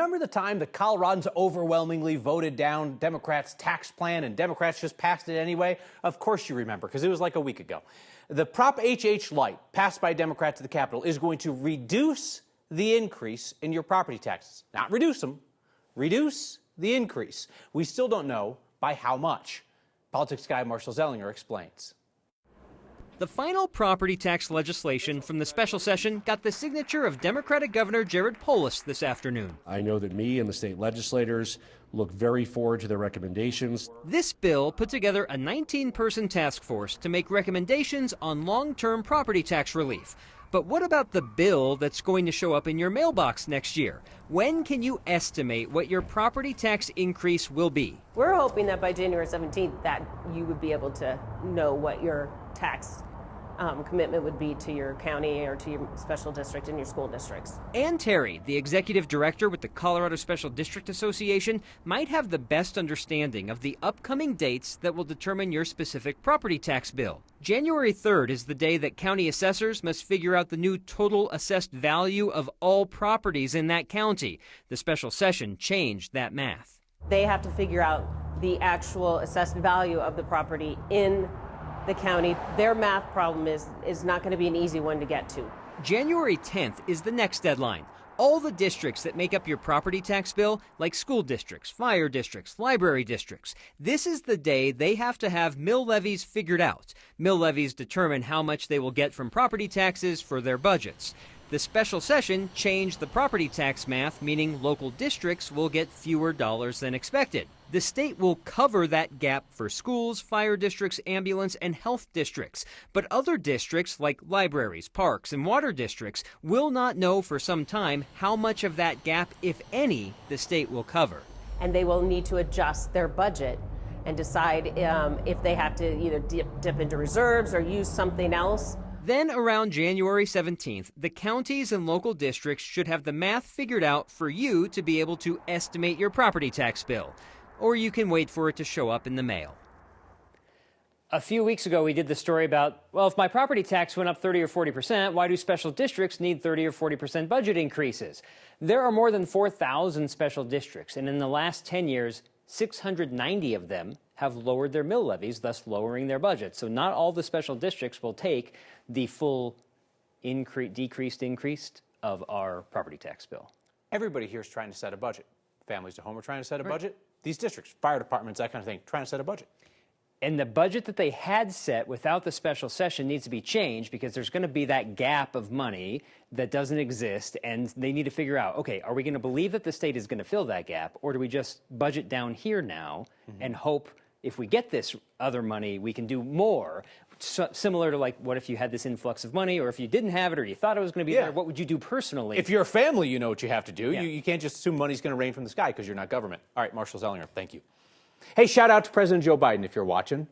Remember the time the Coloradans overwhelmingly voted down Democrats' tax plan and Democrats just passed it anyway? Of course you remember, because it was like a week ago. The Prop HH Light, passed by Democrats at the Capitol, is going to reduce the increase in your property taxes. Not reduce them, reduce the increase. We still don't know by how much. Politics guy Marshall Zellinger explains. The final property tax legislation from the special session got the signature of Democratic Governor Jared Polis this afternoon. I know that me and the state legislators look very forward to their recommendations. This bill put together a 19-person task force to make recommendations on long-term property tax relief. But what about the bill that's going to show up in your mailbox next year? When can you estimate what your property tax increase will be? We're hoping that by January 17th that you would be able to know what your tax commitment would be to your county or to your special district and your school districts. Ann Terry, the executive director with the Colorado Special District Association, might have the best understanding of the upcoming dates that will determine your specific property tax bill. January 3rd is the day that county assessors must figure out the new total assessed value of all properties in that county. The special session changed that math. They have to figure out the actual assessed value of the property in the county. Their math problem is not going to be an easy one to get to. January 10th is the next deadline. All the districts that make up your property tax bill, like school districts, fire districts, library districts, this is the day they have to have mill levies figured out. Mill levies determine how much they will get from property taxes for their budgets. The special session changed the property tax math, meaning local districts will get fewer dollars than expected. The state will cover that gap for schools, fire districts, ambulance, and health districts. But other districts, like libraries, parks, and water districts, will not know for some time how much of that gap, if any, the state will cover. And they will need to adjust their budget and decide if they have to either dip into reserves or use something else. Then around January 17th, the counties and local districts should have the math figured out for you to be able to estimate your property tax bill. Or you can wait for it to show up in the mail. A few weeks ago, we did the story about, well, if my property tax went up 30 or 40%, why do special districts need 30 or 40% budget increases? There are more than 4,000 special districts, and in the last 10 years, 690 of them have lowered their mill levies, thus lowering their budget. So not all the special districts will take the full decreased of our property tax bill. Everybody here is trying to set a budget. Families at home are trying to set a budget. These districts, fire departments, that kind of thing, trying to set a budget. And the budget that they had set without the special session needs to be changed because there's going to be that gap of money that doesn't exist, and they need to figure out, okay, are we going to believe that the state is going to fill that gap, or do we just budget down here now and hope if we get this other money, we can do more? So, similar to like, what if you had this influx of money, or if you didn't have it, or you thought it was going to be there, what would you do personally? If you're a family, you know what you have to do. You can't just assume money's going to rain from the sky because you're not government. All right, Marshall Zellinger, thank you. Hey, shout out to President Joe Biden if you're watching.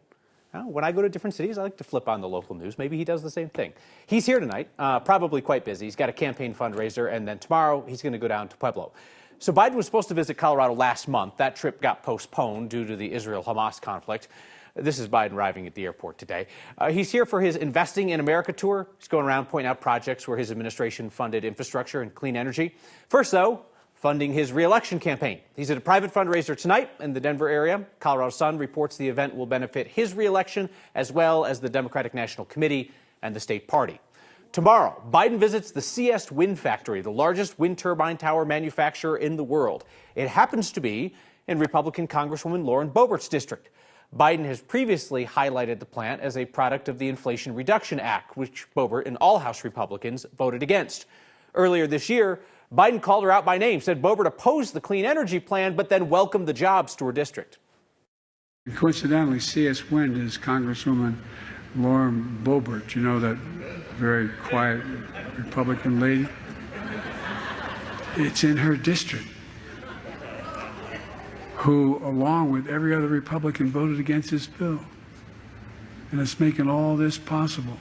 When I go to different cities, I like to flip on the local news. Maybe he does the same thing. He's here tonight, probably quite busy. He's got a campaign fundraiser, and then tomorrow he's going to go down to Pueblo. So Biden was supposed to visit Colorado last month. That trip got postponed due to the Israel-Hamas conflict. This is Biden arriving at the airport today. He's here for his Investing in America tour. He's going around pointing out projects where his administration funded infrastructure and clean energy. First, though, funding his re-election campaign. He's at a private fundraiser tonight in the Denver area. Colorado Sun reports the event will benefit his re-election as well as the Democratic National Committee and the state party. Tomorrow, Biden visits the CS Wind Factory, the largest wind turbine tower manufacturer in the world. It happens to be in Republican Congresswoman Lauren Boebert's district. Biden has previously highlighted the plant as a product of the Inflation Reduction Act, which Boebert and all House Republicans voted against. Earlier this year, Biden called her out by name, said Boebert opposed the clean energy plan, but then welcomed the jobs to her district. Coincidentally, CS Wind is Congresswoman Lauren Boebert. You know that very quiet Republican lady? It's in her district, who, along with every other Republican, voted against this bill. And it's making all this possible.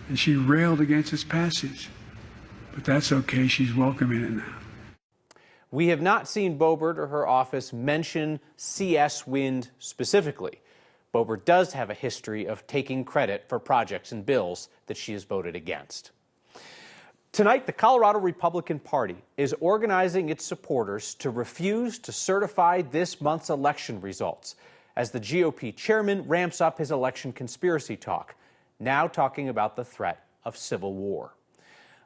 And she railed against its passage. But that's okay, she's welcoming it now. We have not seen Boebert or her office mention CS Wind specifically. Boebert does have a history of taking credit for projects and bills that she has voted against. Tonight, the Colorado Republican Party is organizing its supporters to refuse to certify this month's election results as the GOP chairman ramps up his election conspiracy talk, now talking about the threat of civil war.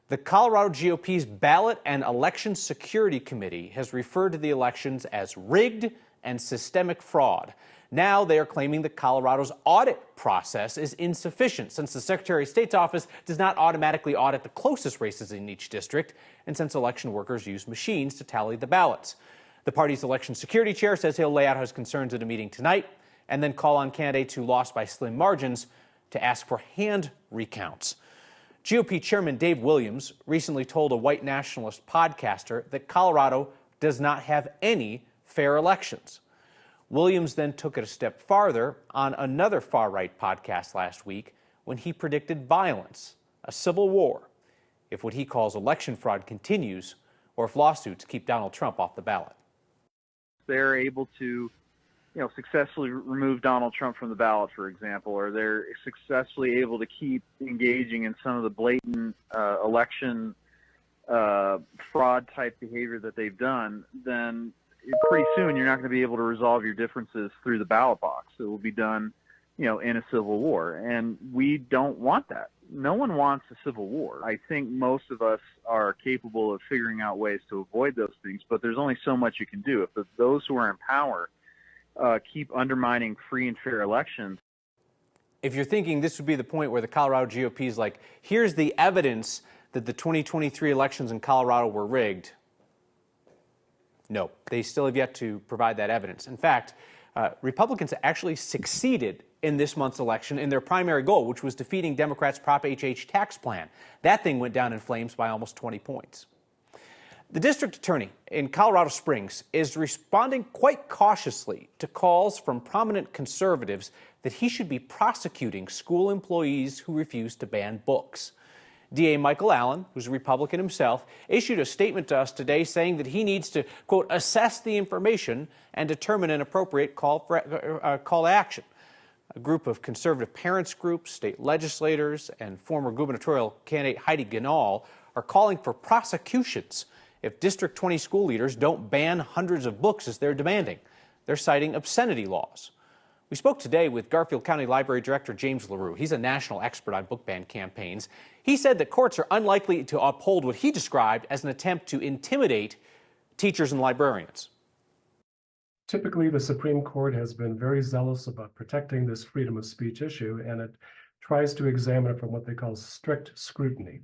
The Colorado GOP's Ballot and Election Security Committee has referred to the elections as rigged and systemic fraud. Now they are claiming that Colorado's audit process is insufficient since the Secretary of State's office does not automatically audit the closest races in each district, and since election workers use machines to tally the ballots. The party's election security chair says he'll lay out his concerns at a meeting tonight and then call on candidates who lost by slim margins to ask for hand recounts. GOP Chairman Dave Williams recently told a white nationalist podcaster that Colorado does not have any fair elections. Williams then took it a step farther on another far-right podcast last week when he predicted violence, a civil war, if what he calls election fraud continues or if lawsuits keep Donald Trump off the ballot. They're able to, successfully remove Donald Trump from the ballot, for example, or they're successfully able to keep engaging in some of the blatant election fraud-type behavior that they've done, then pretty soon you're not going to be able to resolve your differences through the ballot box. It will be done, in a civil war. And we don't want that. No one wants a civil war. I think most of us are capable of figuring out ways to avoid those things, but there's only so much you can do. If those who are in power keep undermining free and fair elections. If you're thinking this would be the point where the Colorado GOP is like, here's the evidence that the 2023 elections in Colorado were rigged, no, they still have yet to provide that evidence. In fact, Republicans actually succeeded in this month's election in their primary goal, which was defeating Democrats' Prop HH tax plan. That thing went down in flames by almost 20 points. The district attorney in Colorado Springs is responding quite cautiously to calls from prominent conservatives that he should be prosecuting school employees who refuse to ban books. DA Michael Allen, who's a Republican himself, issued a statement to us today saying that he needs to, quote, assess the information and determine an appropriate call to action. A group of conservative parents groups, state legislators, and former gubernatorial candidate Heidi Ganahl are calling for prosecutions if District 20 school leaders don't ban hundreds of books as they're demanding. They're citing obscenity laws. We spoke today with Garfield County Library Director James LaRue. He's a national expert on book ban campaigns. He said that courts are unlikely to uphold what he described as an attempt to intimidate teachers and librarians. Typically, the Supreme Court has been very zealous about protecting this freedom of speech issue, and it tries to examine it from what they call strict scrutiny.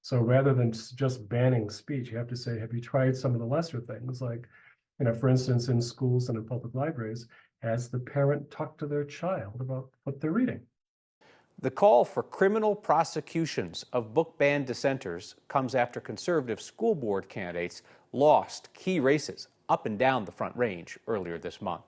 So rather than just banning speech, you have to say, have you tried some of the lesser things? Like, for instance, in schools and in public libraries, has the parent talked to their child about what they're reading? The call for criminal prosecutions of book ban dissenters comes after conservative school board candidates lost key races up and down the Front Range earlier this month.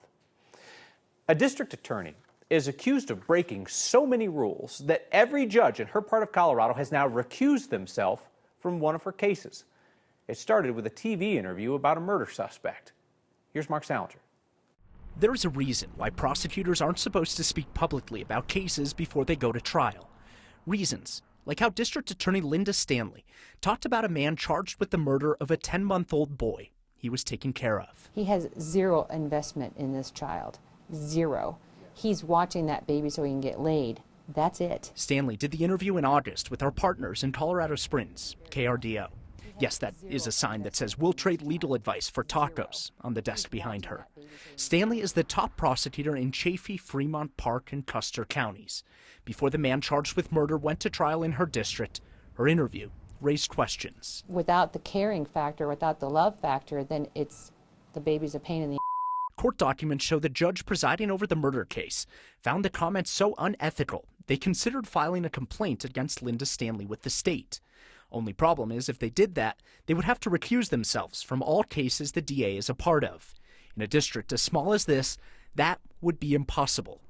A district attorney is accused of breaking so many rules that every judge in her part of Colorado has now recused themselves from one of her cases. It started with a TV interview about a murder suspect. Here's Mark Salinger. There is a reason why prosecutors aren't supposed to speak publicly about cases before they go to trial. Reasons, like how District Attorney Linda Stanley talked about a man charged with the murder of a 10-month-old boy he was taking care of. He has zero investment in this child. Zero. He's watching that baby so he can get laid. That's it. Stanley did the interview in August with our partners in Colorado Springs, KRDO. Yes, that is a sign that says we'll trade legal advice for tacos on the desk behind her. Stanley is the top prosecutor in Chaffee, Fremont Park, and Custer counties. Before the man charged with murder went to trial in her district, her interview raised questions. Without the caring factor, without the love factor, then the baby's a pain in the Court documents show the judge presiding over the murder case found the comments so unethical they considered filing a complaint against Linda Stanley with the state. Only problem is, if they did that, they would have to recuse themselves from all cases the DA is a part of. In a district as small as this, that would be impossible.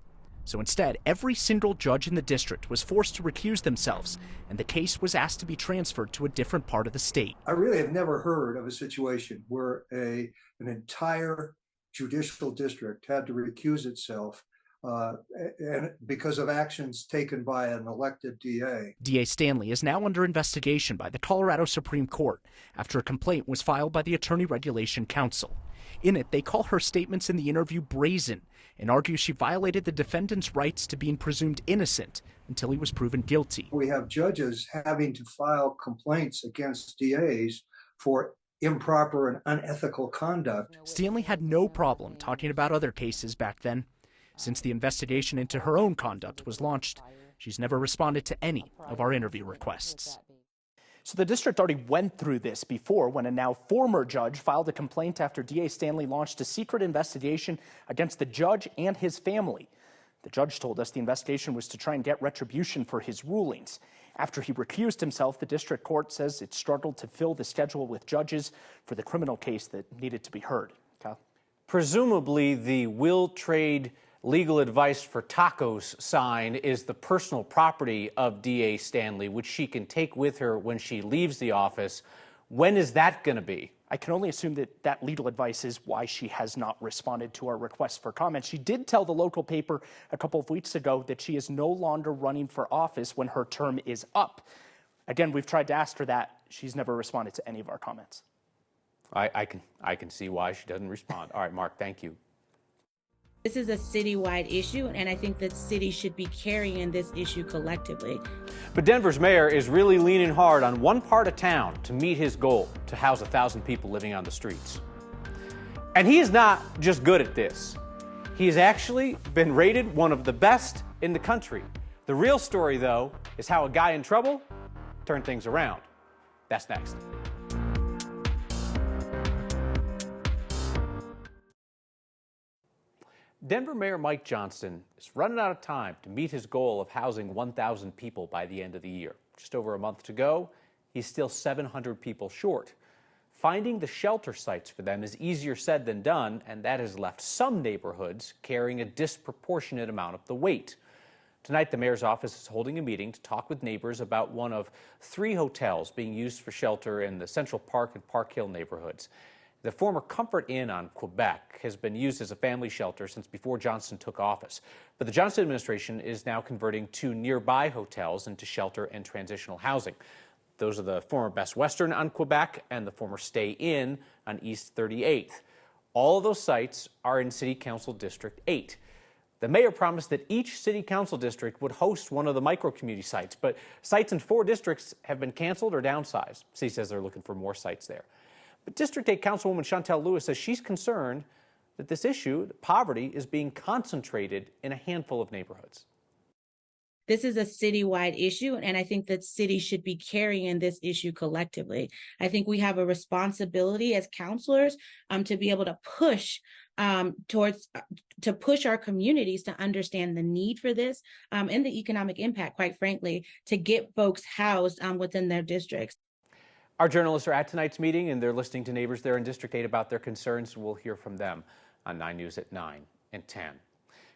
So instead, every single judge in the district was forced to recuse themselves, and the case was asked to be transferred to a different part of the state. I really have never heard of a situation where an entire judicial district had to recuse itself and because of actions taken by an elected DA. DA Stanley is now under investigation by the Colorado Supreme Court after a complaint was filed by the Attorney Regulation Council. In it, they call her statements in the interview brazen and argue she violated the defendant's rights to being presumed innocent until he was proven guilty. We have judges having to file complaints against DAs for improper and unethical conduct. Stanley had no problem talking about other cases back then. Since the investigation into her own conduct was launched, she's never responded to any of our interview requests. So the district already went through this before when a now former judge filed a complaint after DA Stanley launched a secret investigation against the judge and his family. The judge told us the investigation was to try and get retribution for his rulings. After he recused himself, the district court says it struggled to fill the schedule with judges for the criminal case that needed to be heard. Kyle? Presumably, the will trade legal advice for tacos sign is the personal property of DA Stanley, which she can take with her when she leaves the office. When is that going to be? I can only assume that that legal advice is why she has not responded to our request for comment. She did tell the local paper a couple of weeks ago that she is no longer running for office when her term is up. Again, we've tried to ask her that. She's never responded to any of our comments. I can see why she doesn't respond. All right, Mark, thank you. This is a citywide issue, and I think that cities should be carrying this issue collectively. But Denver's mayor is really leaning hard on one part of town to meet his goal, to house 1,000 people living on the streets. And he is not just good at this. He has actually been rated one of the best in the country. The real story, though, is how a guy in trouble turned things around. That's next. Denver Mayor Mike Johnston is running out of time to meet his goal of housing 1,000 people by the end of the year. Just over a month to go, he's still 700 people short. Finding the shelter sites for them is easier said than done, and that has left some neighborhoods carrying a disproportionate amount of the weight. Tonight, the mayor's office is holding a meeting to talk with neighbors about one of 3 hotels being used for shelter in the Central Park and Park Hill neighborhoods. The former Comfort Inn on Quebec has been used as a family shelter since before Johnston took office. But the Johnston administration is now converting 2 nearby hotels into shelter and transitional housing. Those are the former Best Western on Quebec and the former Stay Inn on East 38th. All of those sites are in City Council District 8. The mayor promised that each city council district would host one of the micro-community sites, but sites in 4 districts have been canceled or downsized. City says they're looking for more sites there. But District 8 Councilwoman Chantel Lewis says she's concerned that this issue, poverty, is being concentrated in a handful of neighborhoods. This is a citywide issue, and I think that cities should be carrying this issue collectively. I think we have a responsibility as counselors to be able to push push our communities to understand the need for this and the economic impact, quite frankly, to get folks housed within their districts. Our journalists are at tonight's meeting, and they're listening to neighbors there in District 8 about their concerns. We'll hear from them on 9 News at 9 and 10.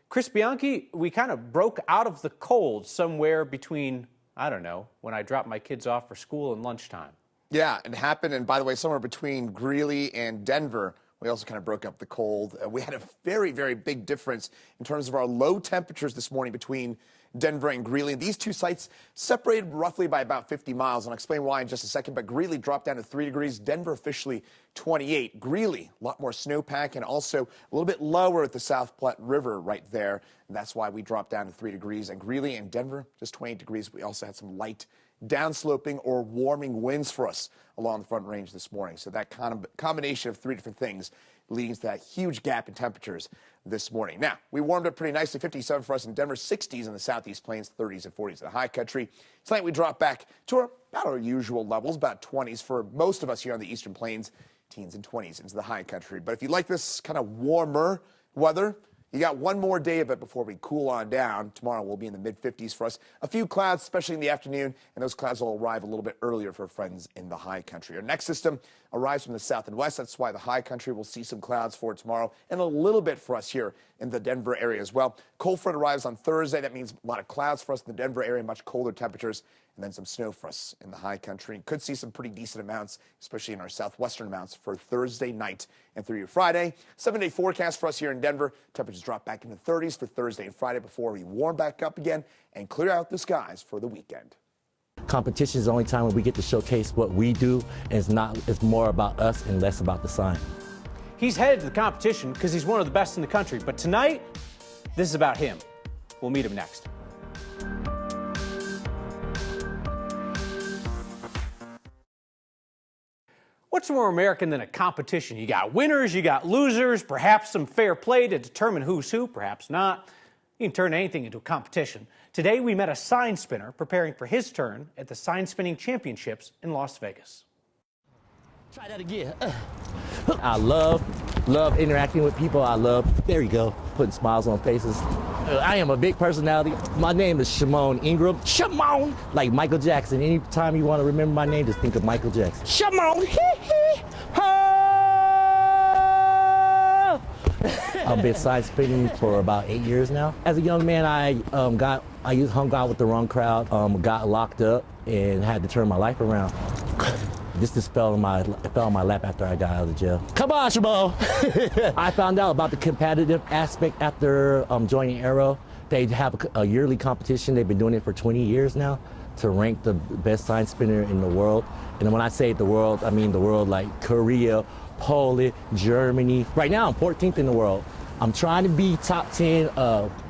Chris Bianchi, we kind of broke out of the cold somewhere between, I don't know, when I dropped my kids off for school and lunchtime. Yeah, it happened, and by the way, somewhere between Greeley and Denver, we also kind of broke up the cold. We had a very, very big difference in terms of our low temperatures this morning between Denver and Greeley. These 2 sites separated roughly by about 50 miles. And I'll explain why in just a second. But Greeley dropped down to 3 degrees. Denver officially 28. Greeley, a lot more snowpack and also a little bit lower at the South Platte River right there. And that's why we dropped down to 3 degrees. And Greeley and Denver, just 28 degrees. We also had some light downsloping or warming winds for us along the Front Range this morning. So that kind of combination of 3 different things leading to that huge gap in temperatures this morning. Now, we warmed up pretty nicely, 57 for us in Denver, 60s in the Southeast Plains, 30s and 40s in the high country. Tonight we drop back to about our usual levels, about 20s for most of us here on the Eastern Plains, teens and 20s into the high country. But if you like this kind of warmer weather, you got one more day of it before we cool on down. Tomorrow will be in the mid-50s for us. A few clouds, especially in the afternoon, and those clouds will arrive a little bit earlier for friends in the high country. Our next system arrives from the south and west. That's why the high country will see some clouds for tomorrow and a little bit for us here in the Denver area as well. Cold front arrives on Thursday. That means a lot of clouds for us in the Denver area, much colder temperatures. and then some snow for us in the high country. Could see some pretty decent amounts, especially in our southwestern amounts for Thursday night and through your Friday. 7-day forecast for us here in Denver. Temperatures drop back into the 30s for Thursday and Friday before we warm back up again and clear out the skies for the weekend. Competition is the only time when we get to showcase what we do, and it's more about us and less about the sign. He's headed to the competition because he's one of the best in the country. But tonight, this is about him. We'll meet him next. What's more American than a competition? You got winners, you got losers, perhaps some fair play to determine who's who, perhaps not. You can turn anything into a competition. Today we met a sign spinner preparing for his turn at the Sign Spinning Championships in Las Vegas. Try that again. I love interacting with people. There you go, putting smiles on faces. I am a big personality. My name is Shimon Ingram. Shimon! Like Michael Jackson. Anytime you want to remember my name, just think of Michael Jackson. Shimon! I've been sign spinning for about 8 years now. As a young man, I hung out with the wrong crowd, got locked up, and had to turn my life around. This just fell on my lap after I got out of jail. Come on, Shimo! I found out about the competitive aspect after joining Arrow. They have a yearly competition. They've been doing it for 20 years now to rank the best sign spinner in the world. And when I say the world, I mean the world like Korea, Poland, Germany. Right now, I'm 14th in the world. I'm trying to be top 10.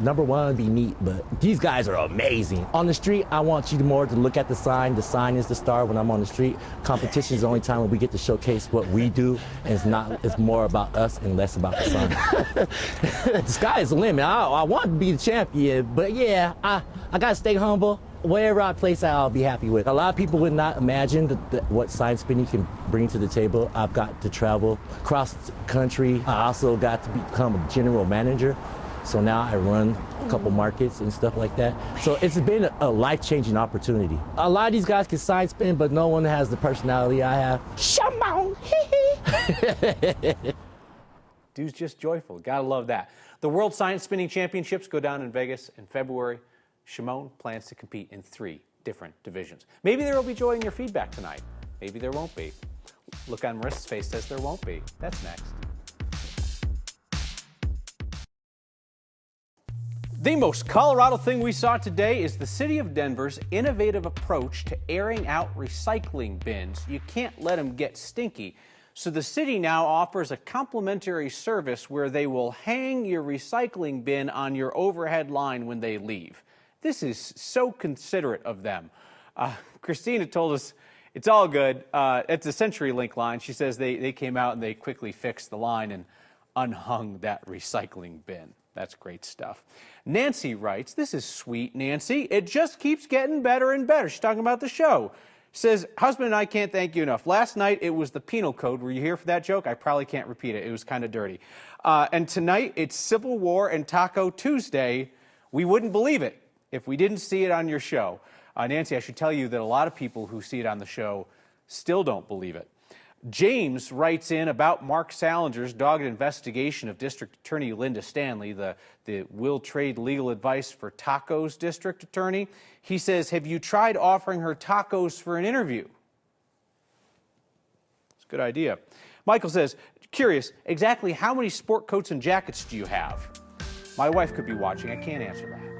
Number one would be neat, but these guys are amazing. On the street, I want you more to look at the sign. The sign is the star when I'm on the street. Competition is the only time when we get to showcase what we do, and it's more about us and less about the sign. The sky is the limit. I want to be the champion, but yeah, I gotta stay humble. Wherever I place I'll be happy with. A lot of people would not imagine what sign spinning can bring to the table. I've got to travel across the country. I also got to become a general manager. So now I run a couple markets and stuff like that. So it's been a life-changing opportunity. A lot of these guys can sign spin, but no one has the personality I have. Shimon! Dude's just joyful. Gotta love that. The World Sign Spinning Championships go down in Vegas in February. Shimon plans to compete in 3 different divisions. Maybe there will be joy in your feedback tonight. Maybe there won't be. Look on Marissa's face says there won't be. That's next. The most Colorado thing we saw today is the city of Denver's innovative approach to airing out recycling bins. You can't let them get stinky. So the city now offers a complimentary service where they will hang your recycling bin on your overhead line when they leave. This is so considerate of them. Christina told us it's all good. It's a CenturyLink line. She says they came out and they quickly fixed the line and unhung that recycling bin. That's great stuff. Nancy writes, this is sweet, Nancy. It just keeps getting better and better. She's talking about the show. Says, husband and I can't thank you enough. Last night, it was the penal code. Were you here for that joke? I probably can't repeat it. It was kind of dirty. And tonight, it's Civil War and Taco Tuesday. We wouldn't believe it if we didn't see it on your show. Nancy, I should tell you that a lot of people who see it on the show still don't believe it. James writes in about Mark Salinger's dogged investigation of District Attorney Linda Stanley, the will trade legal advice for tacos district attorney. He says, have you tried offering her tacos for an interview? It's a good idea. Michael says, curious, exactly how many sport coats and jackets do you have? My wife could be watching. I can't answer that.